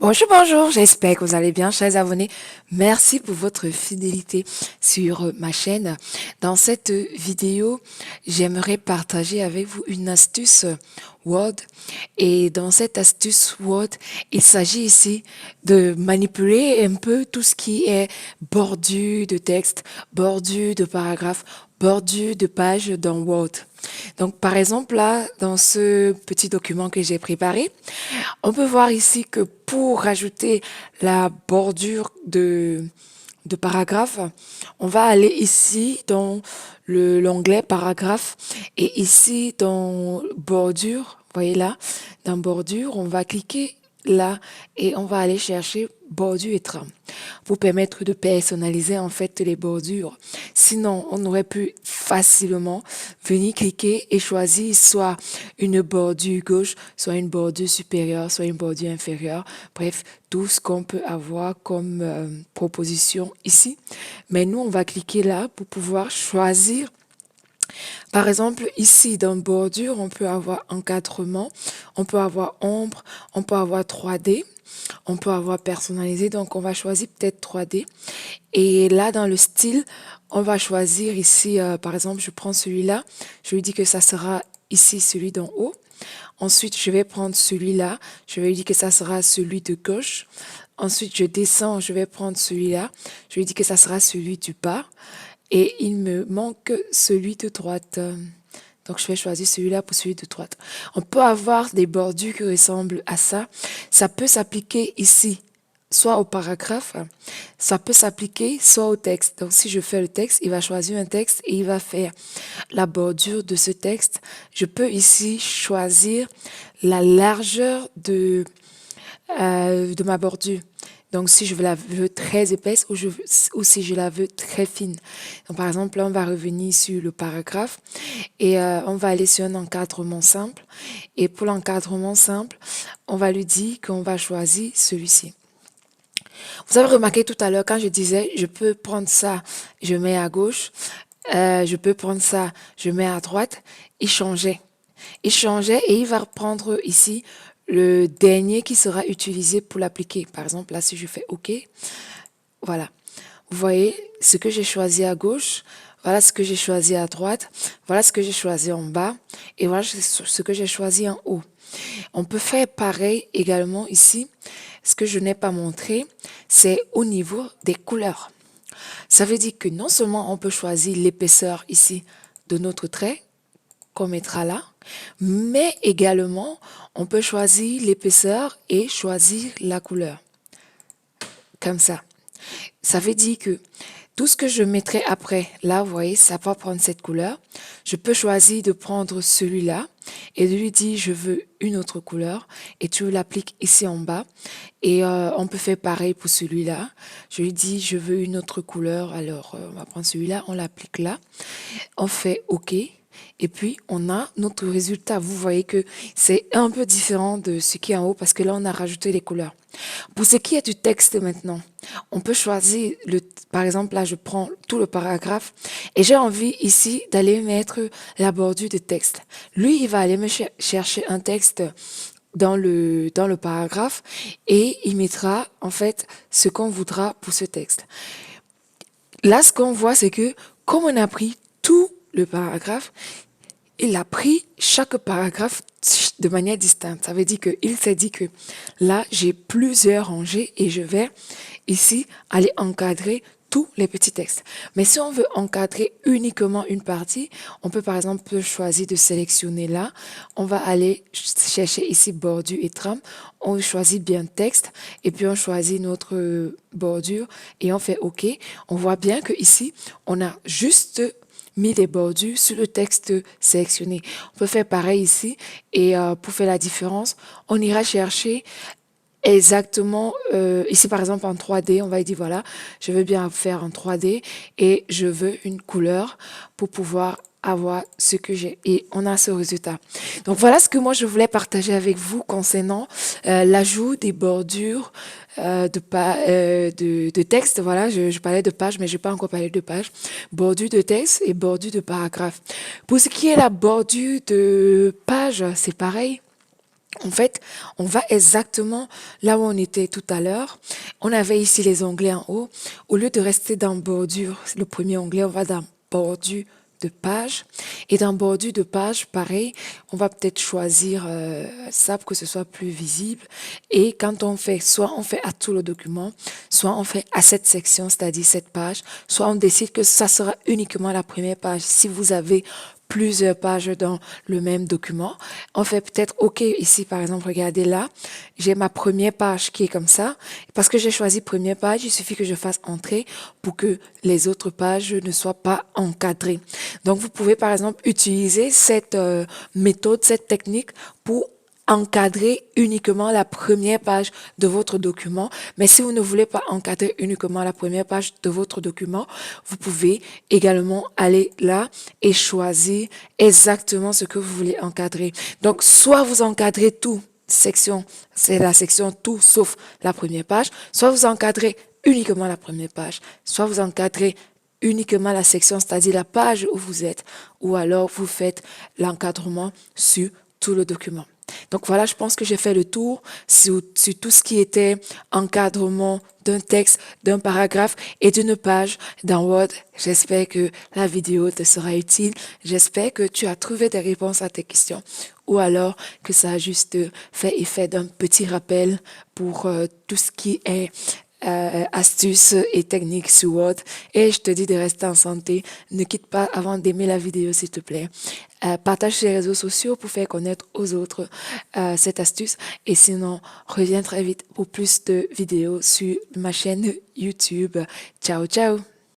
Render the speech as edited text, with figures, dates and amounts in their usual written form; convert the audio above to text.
Bonjour, bonjour, j'espère que vous allez bien, chers abonnés. Merci pour votre fidélité sur ma chaîne. Dans cette vidéo, j'aimerais partager avec vous une astuce Word. Et dans cette astuce Word, il s'agit ici de manipuler un peu tout ce qui est bordure de texte, bordure de paragraphe, bordure de page dans Word. Donc, par exemple, là, dans ce petit document que j'ai préparé, on peut voir ici que pour rajouter la bordure de paragraphe, on va aller ici dans l'onglet paragraphe et ici dans bordure, voyez là, dans bordure, on va cliquer là et on va aller chercher bordure et trame pour permettre de personnaliser en fait les bordures. Sinon, on aurait pu facilement venir cliquer et choisir soit une bordure gauche, soit une bordure supérieure, soit une bordure inférieure. Bref, tout ce qu'on peut avoir comme proposition ici. Mais nous, on va cliquer là pour pouvoir choisir. Par exemple, ici, dans bordure, on peut avoir encadrement, on peut avoir ombre, on peut avoir 3D, on peut avoir personnalisé. Donc, on va choisir peut-être 3D. Et là, dans le style, on va choisir ici, par exemple, je prends celui-là. Je lui dis que ça sera ici celui d'en haut. Ensuite, je vais prendre celui-là. Je vais lui dire que ça sera celui de gauche. Ensuite, je descends, je vais prendre celui-là. Je lui dis que ça sera celui du bas. Et il me manque celui de droite. Donc, je vais choisir celui-là pour celui de droite. On peut avoir des bordures qui ressemblent à ça. Ça peut s'appliquer ici, soit au paragraphe, ça peut s'appliquer soit au texte. Donc, si je fais le texte, il va choisir un texte et il va faire la bordure de ce texte. Je peux ici choisir la largeur de ma bordure. Donc, si je la veux très épaisse ou si je la veux très fine. Donc, par exemple, là, on va revenir sur le paragraphe et on va aller sur un encadrement simple. Et pour l'encadrement simple, on va lui dire qu'on va choisir celui-ci. Vous avez remarqué tout à l'heure quand je disais, je peux prendre ça, je mets à gauche, je peux prendre ça, je mets à droite. Il changeait. Il changeait et il va reprendre ici le dernier qui sera utilisé pour l'appliquer. Par exemple, là, si je fais OK, voilà. Vous voyez ce que j'ai choisi à gauche, voilà ce que j'ai choisi à droite, voilà ce que j'ai choisi en bas et voilà ce que j'ai choisi en haut. On peut faire pareil également ici. Ce que je n'ai pas montré, c'est au niveau des couleurs. Ça veut dire que non seulement on peut choisir l'épaisseur ici de notre trait, qu'on mettra là, mais également on peut choisir l'épaisseur et choisir la couleur. Comme ça. Ça veut dire que tout ce que je mettrai après, là, vous voyez, ça va prendre cette couleur. Je peux choisir de prendre celui-là et de lui dire, je veux une autre couleur et tu l'appliques ici en bas. Et on peut faire pareil pour celui-là. Je lui dis, je veux une autre couleur. Alors, on va prendre celui-là, on l'applique là. On fait OK. Et puis, on a notre résultat. Vous voyez que c'est un peu différent de ce qui est en haut parce que là, on a rajouté les couleurs. Pour ce qui est du texte maintenant, on peut choisir, par exemple, là, je prends tout le paragraphe et j'ai envie ici d'aller mettre la bordure de texte. Lui, il va aller me chercher un texte dans le paragraphe et il mettra en fait ce qu'on voudra pour ce texte. Là, ce qu'on voit, c'est que comme on a pris tout le paragraphe, il a pris chaque paragraphe de manière distincte. Ça veut dire qu'il s'est dit que là, j'ai plusieurs rangées et je vais ici aller encadrer tous les petits textes. Mais si on veut encadrer uniquement une partie, on peut par exemple choisir de sélectionner là. On va aller chercher ici bordure et trame. On choisit bien texte et puis on choisit notre bordure et on fait OK. On voit bien que ici, on a juste mis des bordures sur le texte sélectionné. On peut faire pareil ici et pour faire la différence, on ira chercher exactement, ici par exemple en 3D, on va dire voilà, je veux bien faire en 3D et je veux une couleur pour pouvoir avoir ce que j'ai et on a ce résultat. Donc voilà ce que moi je voulais partager avec vous concernant l'ajout des bordures de texte. Voilà, je parlais de page, mais je n'ai pas encore parlé de page. Bordure de texte et bordure de paragraphe. Pour ce qui est la bordure de page, c'est pareil. En fait, on va exactement là où on était tout à l'heure. On avait ici les onglets en haut. Au lieu de rester dans bordure, le premier onglet, on va dans bordure de page. Et dans bordure de page, pareil, on va peut-être choisir ça pour que ce soit plus visible. Et quand on fait, soit on fait à tout le document, soit on fait à cette section, c'est-à-dire cette page, soit on décide que ça sera uniquement la première page. Si vous avez plusieurs pages dans le même document. On fait peut-être, OK, ici, par exemple, regardez là, j'ai ma première page qui est comme ça. Parce que j'ai choisi première page, il suffit que je fasse entrer pour que les autres pages ne soient pas encadrées. Donc, vous pouvez, par exemple, utiliser cette méthode, cette technique pour encadrer uniquement la première page de votre document. Mais si vous ne voulez pas encadrer uniquement la première page de votre document, vous pouvez également aller là et choisir exactement ce que vous voulez encadrer. Donc, soit vous encadrez tout, section, c'est la section tout sauf la première page, soit vous encadrez uniquement la première page, soit vous encadrez uniquement la section, c'est-à-dire la page où vous êtes, ou alors vous faites l'encadrement sur tout le document. Donc voilà, je pense que j'ai fait le tour sur tout ce qui était encadrement d'un texte, d'un paragraphe et d'une page dans Word. J'espère que la vidéo te sera utile. J'espère que tu as trouvé des réponses à tes questions ou alors que ça a juste fait effet d'un petit rappel pour tout ce qui est astuces et techniques sur Word. Et je te dis de rester en santé. Ne quitte pas avant d'aimer la vidéo, s'il te plaît. Partage sur les réseaux sociaux pour faire connaître aux autres cette astuce. Et sinon, reviens très vite pour plus de vidéos sur ma chaîne YouTube. Ciao, ciao!